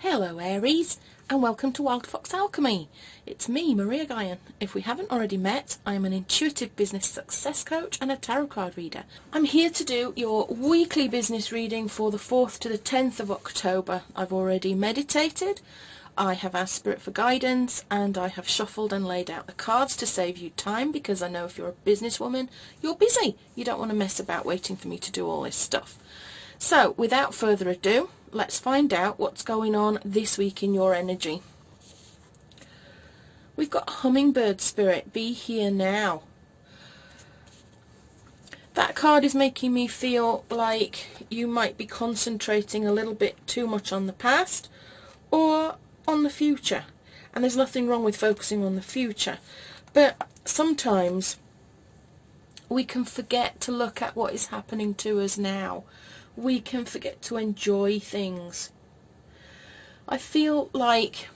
Hello Aries, and welcome to Wild Fox Alchemy. It's me, Maria Gaian. If we haven't already met, I am an intuitive business success coach and a tarot card reader. I'm here to do your weekly business reading for the 4th to the 10th of October. I've already meditated, I have asked Spirit for guidance, and I have shuffled and laid out the cards to save you time, because I know if you're a businesswoman, you're busy. You don't want to mess about waiting for me to do all this stuff. So, without further ado, let's find out what's going on this week in your energy. We've got Hummingbird Spirit, be here now. That card is making me feel like you might be concentrating a little bit too much on the past or on the future. And there's nothing wrong with focusing on the future. But sometimes we can forget to look at what is happening to us now. We can forget to enjoy things. I feel like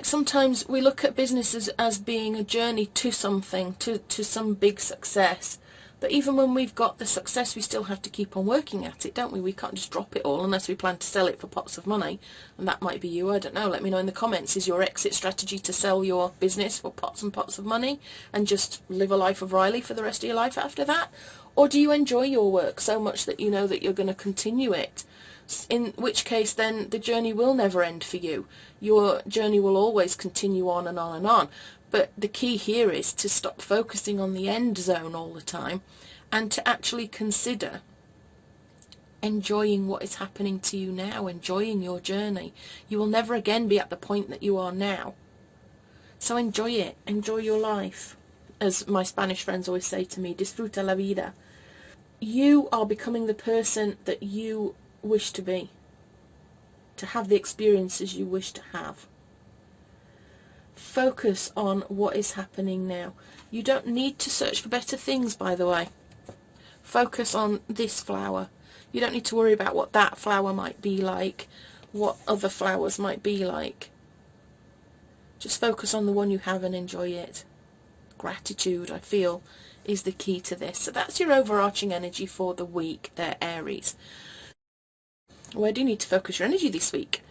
sometimes we look at businesses as being a journey to something, to some big success. But even when we've got the success, we still have to keep on working at it, don't we? We can't just drop it all unless we plan to sell it for pots of money. And that might be you, I don't know. Let me know in the comments. Is your exit strategy to sell your business for pots and pots of money and just live a life of Riley for the rest of your life after that? Or do you enjoy your work so much that you know that you're going to continue it? In which case then the journey will never end for you. Your journey will always continue on and on and on. But the key here is to stop focusing on the end zone all the time and to actually consider enjoying what is happening to you now, enjoying your journey. You will never again be at the point that you are now. So enjoy it, enjoy your life. As my Spanish friends always say to me, disfruta la vida. You are becoming the person that you wish to be, to have the experiences you wish to have. Focus on what is happening now. You don't need to search for better things, by the way. Focus on this flower. You don't need to worry about what that flower might be like, what other flowers might be like. Just focus on the one you have and enjoy it. Gratitude, I feel, is the key to this. So that's your overarching energy for the week there, Aries. Where do you need to focus your energy this week?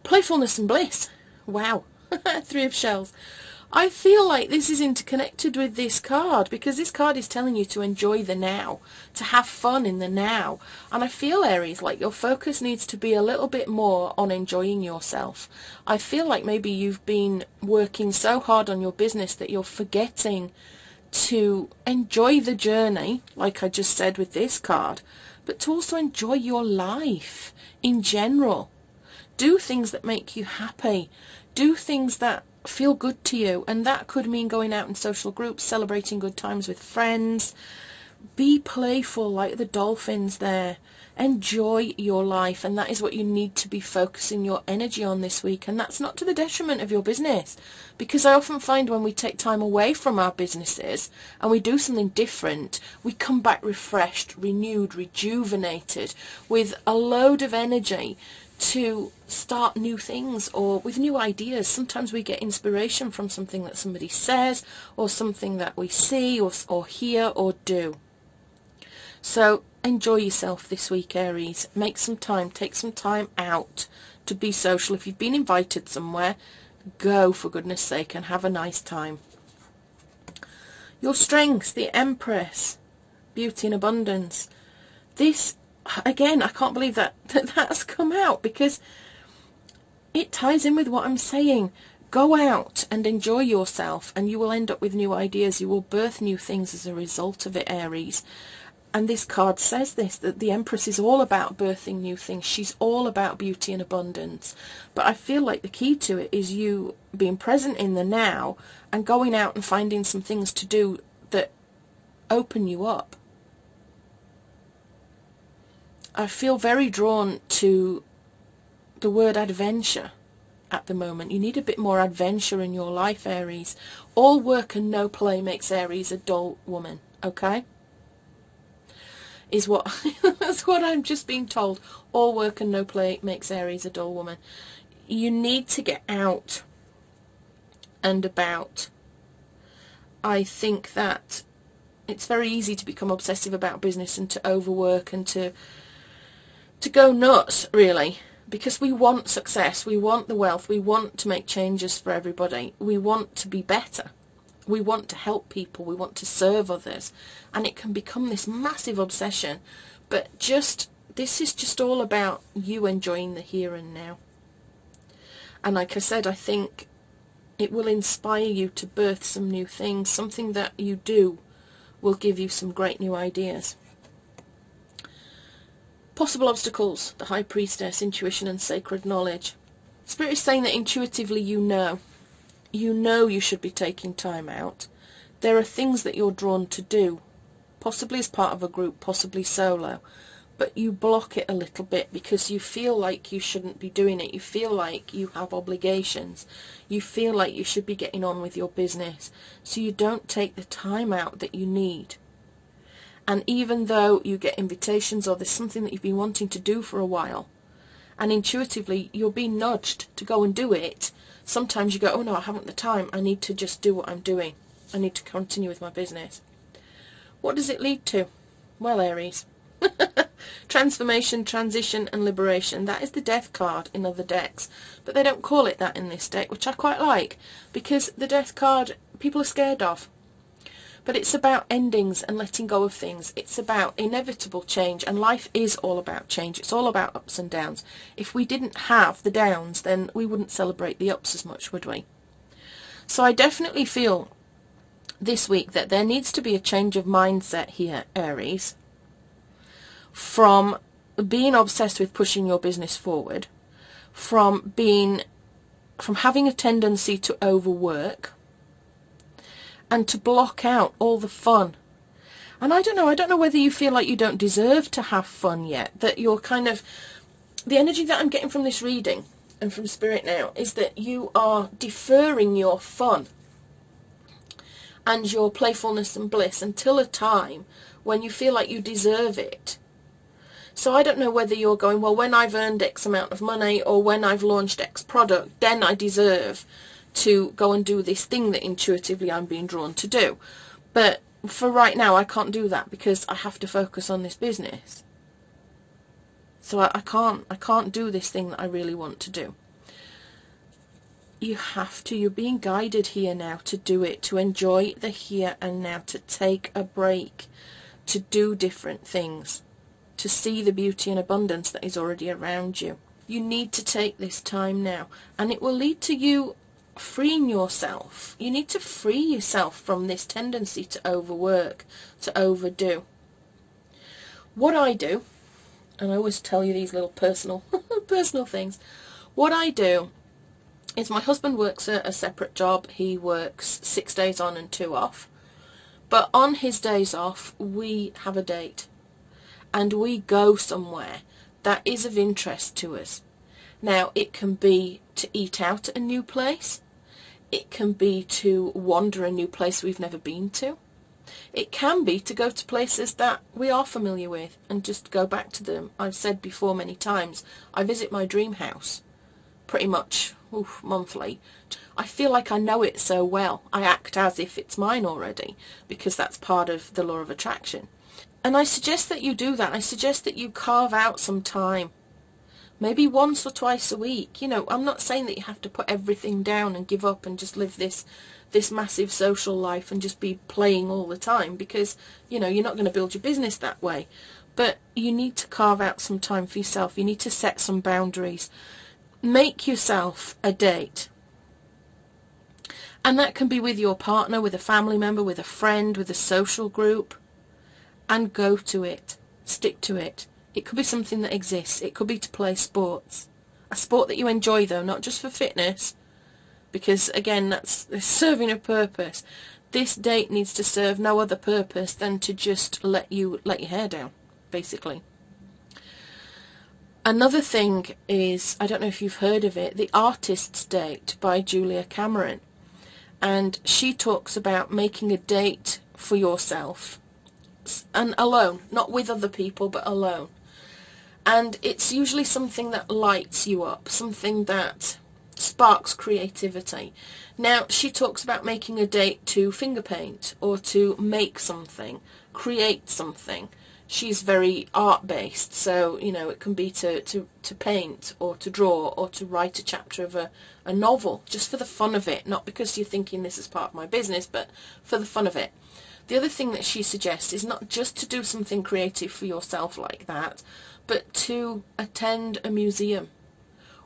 Playfulness and bliss. Wow. 3 of shells. I feel like this is interconnected with this card, because this card is telling you to enjoy the now, to have fun in the now. And I feel, Aries, like your focus needs to be a little bit more on enjoying yourself. I feel like maybe you've been working so hard on your business that you're forgetting to enjoy the journey, like I just said with this card, but to also enjoy your life in general. Do things that make you happy. Do things that feel good to you, and that could mean going out in social groups, celebrating good times with friends. Be playful like the dolphins there. Enjoy your life, and that is what you need to be focusing your energy on this week. And that's not to the detriment of your business, because I often find when we take time away from our businesses and we do something different, we come back refreshed, renewed, rejuvenated, with a load of energy to start new things or with new ideas. Sometimes we get inspiration from something that somebody says or something that we see or hear or do. So enjoy yourself this week, Aries. Make some time, take some time out to be social. If you've been invited somewhere, go for goodness sake and have a nice time. Your strengths, the Empress, beauty and abundance. This, again, I can't believe that's come out, because it ties in with what I'm saying. Go out and enjoy yourself, and you will end up with new ideas. You will birth new things as a result of it, Aries. And this card says this, that the Empress is all about birthing new things. She's all about beauty and abundance. But I feel like the key to it is you being present in the now and going out and finding some things to do that open you up. I feel very drawn to the word adventure at the moment. You need a bit more adventure in your life, Aries. All work and no play makes Aries a dull woman, okay? Is what that's what I'm just being told. All work and no play makes Aries a dull woman. You need to get out and about. I think that it's very easy to become obsessive about business and to overwork and to go nuts, really, because we want success, we want the wealth, we want to make changes for everybody, we want to be better, we want to help people, we want to serve others, and it can become this massive obsession. But this is just all about you enjoying the here and now. And like I said, I think it will inspire you to birth some new things. Something that you do will give you some great new ideas. Possible obstacles, the High Priestess, intuition and sacred knowledge. Spirit is saying that intuitively you know you should be taking time out. There are things that you're drawn to do, possibly as part of a group, possibly solo, but you block it a little bit because you feel like you shouldn't be doing it. You feel like you have obligations. You feel like you should be getting on with your business. So you don't take the time out that you need. And even though you get invitations or there's something that you've been wanting to do for a while, and intuitively you're being nudged to go and do it, sometimes you go, oh no, I haven't the time. I need to just do what I'm doing. I need to continue with my business. What does it lead to? Well, Aries. Transformation, transition and liberation. That is the death card in other decks, but they don't call it that in this deck, which I quite like, because the death card people are scared of. But it's about endings and letting go of things. It's about inevitable change, and life is all about change. It's all about ups and downs. If we didn't have the downs, then we wouldn't celebrate the ups as much, would we? So I definitely feel this week that there needs to be a change of mindset here, Aries, from being obsessed with pushing your business forward, from having a tendency to overwork, and to block out all the fun. And I don't know whether you feel like you don't deserve to have fun yet, that you're kind of, the energy that I'm getting from this reading and from Spirit now is that you are deferring your fun and your playfulness and bliss until a time when you feel like you deserve it. So I don't know whether you're going, well, when I've earned X amount of money or when I've launched X product, then I deserve to go and do this thing that intuitively I'm being drawn to do. But for right now, I can't do that because I have to focus on this business. So I can't do this thing that I really want to do. You have to. You're being guided here now to do it, to enjoy the here and now, to take a break, to do different things, to see the beauty and abundance that is already around you. You need to take this time now, and it will lead to you freeing yourself. You need to free yourself from this tendency to overwork, to overdo. What I do, and I always tell you these little personal things, what I do is my husband works a separate job. He works 6 days on and 2 off. But on his days off, we have a date. And we go somewhere that is of interest to us. Now, it can be to eat out at a new place. It can be to wander a new place we've never been to. It can be to go to places that we are familiar with and just go back to them. I've said before many times, I visit my dream house pretty much monthly. I feel like I know it so well. I act as if it's mine already, because that's part of the law of attraction. And I suggest that you do that. I suggest that you carve out some time, maybe once or twice a week. You know, I'm not saying that you have to put everything down and give up and just live this massive social life and just be playing all the time, because, you know, you're not going to build your business that way. But you need to carve out some time for yourself. You need to set some boundaries. Make yourself a date. And that can be with your partner, with a family member, with a friend, with a social group. And go to it. Stick to it. It could be something that exists. It could be to play sports. A sport that you enjoy, though, not just for fitness. Because, again, that's serving a purpose. This date needs to serve no other purpose than to just let your hair down, basically. Another thing is, I don't know if you've heard of it, The Artist's Date by Julia Cameron. And she talks about making a date for yourself. And alone, not with other people, but alone. And it's usually something that lights you up, something that sparks creativity. Now, she talks about making a date to finger paint or to make something, create something, She's very art based, so you know, it can be to paint or to draw or to write a chapter of a novel, just for the fun of it, not because you're thinking this is part of my business, but for the fun of it. The other thing that she suggests is not just to do something creative for yourself like that, but to attend a museum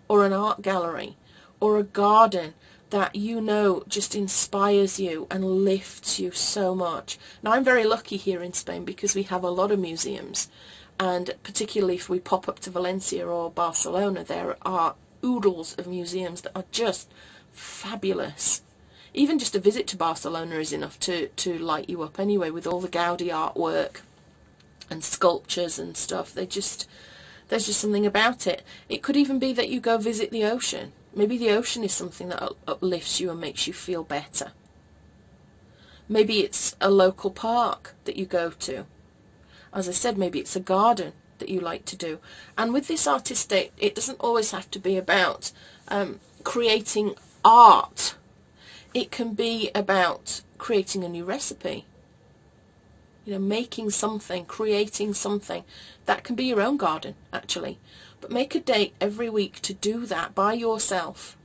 or an art gallery or a garden that you know just inspires you and lifts you so much. Now, I'm very lucky here in Spain because we have a lot of museums, and particularly if we pop up to Valencia or Barcelona, there are oodles of museums that are just fabulous. Even just a visit to Barcelona is enough to light you up anyway, with all the Gaudi artwork and sculptures and stuff. There's just something about it. It could even be that you go visit the ocean. Maybe the ocean is something that uplifts you and makes you feel better. Maybe it's a local park that you go to. As I said, maybe it's a garden that you like to do. And with this artist state, it doesn't always have to be about creating art. It can be about creating a new recipe. You know, making something, creating something. That can be your own garden, actually. But make a date every week to do that by yourself,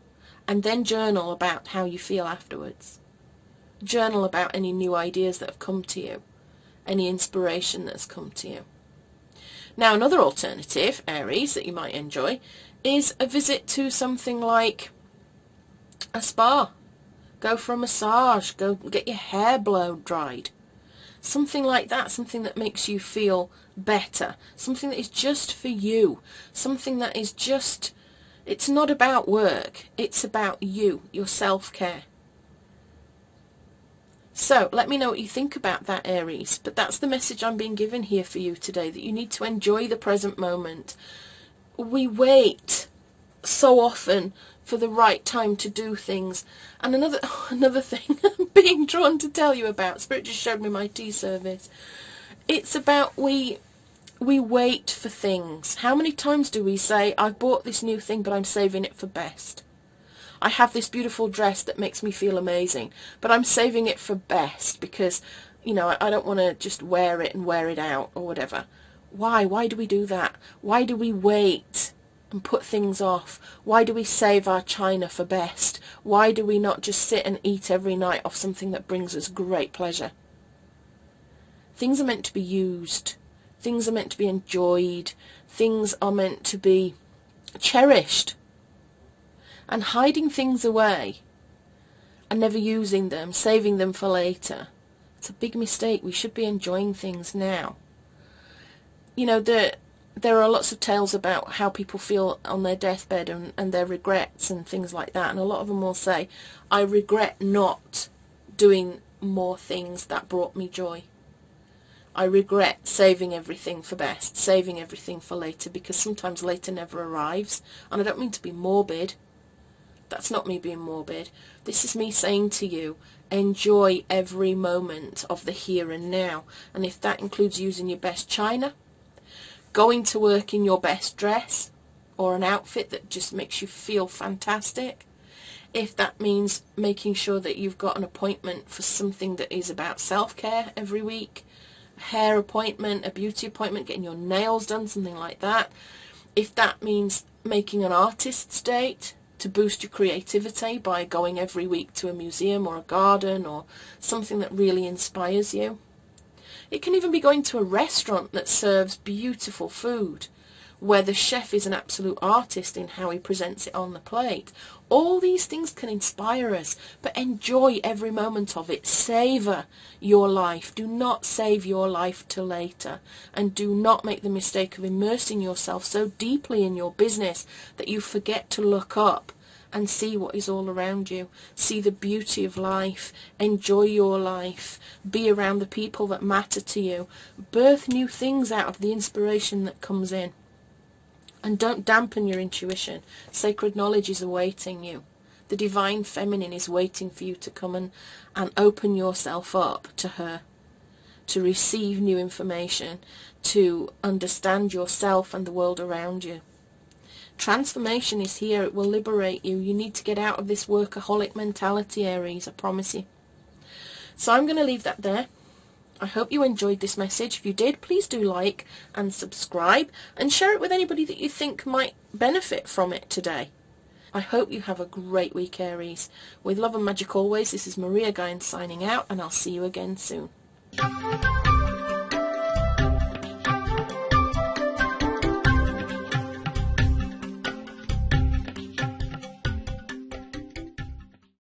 and then journal about how you feel afterwards. Journal about any new ideas that have come to you, any inspiration that's come to you. Now, another alternative, Aries, that you might enjoy is a visit to something like a spa. Go for a massage, go get your hair blow dried. Something like that, something that makes you feel better, something that is just for you, something that is just, it's not about work, it's about you, your self-care. So let me know what you think about that, Aries, but that's the message I'm being given here for you today, that you need to enjoy the present moment. We wait so often for the right time to do things. And another thing I'm being drawn to tell you about, Spirit just showed me my tea service. It's about we wait for things. How many times do we say, I bought this new thing, but I'm saving it for best? I have this beautiful dress that makes me feel amazing, but I'm saving it for best because, you know, I don't want to just wear it and wear it out or whatever. Why? Why do we do that? Why do we wait and put things off? Why do we save our china for best? Why do we not just sit and eat every night off something that brings us great pleasure? Things are meant to be used. Things are meant to be enjoyed. Things are meant to be cherished. And hiding things away and never using them, saving them for later, it's a big mistake. We should be enjoying things now. You know, there are lots of tales about how people feel on their deathbed and their regrets and things like that. And a lot of them will say, I regret not doing more things that brought me joy. I regret saving everything for best, saving everything for later, because sometimes later never arrives. And I don't mean to be morbid. That's not me being morbid. This is me saying to you, enjoy every moment of the here and now. And if that includes using your best china, going to work in your best dress or an outfit that just makes you feel fantastic, if that means making sure that you've got an appointment for something that is about self-care every week, a hair appointment, a beauty appointment, getting your nails done, something like that, if that means making an artist's date to boost your creativity by going every week to a museum or a garden or something that really inspires you. It can even be going to a restaurant that serves beautiful food, where the chef is an absolute artist in how he presents it on the plate. All these things can inspire us, but enjoy every moment of it. Savor your life. Do not save your life till later. And do not make the mistake of immersing yourself so deeply in your business that you forget to look up and see what is all around you. See the beauty of life. Enjoy your life. Be around the people that matter to you. Birth new things out of the inspiration that comes in. And don't dampen your intuition. Sacred knowledge is awaiting you. The divine feminine is waiting for you to come and open yourself up to her, to receive new information, to understand yourself and the world around you. Transformation is here. It will liberate you. You need to get out of this workaholic mentality, Aries, I promise you. So I'm going to leave that there. I hope you enjoyed this message. If you did, please do like and subscribe and share it with anybody that you think might benefit from it today. I hope you have a great week, Aries. With love and magic always, this is Maria Gaian signing out, and I'll see you again soon.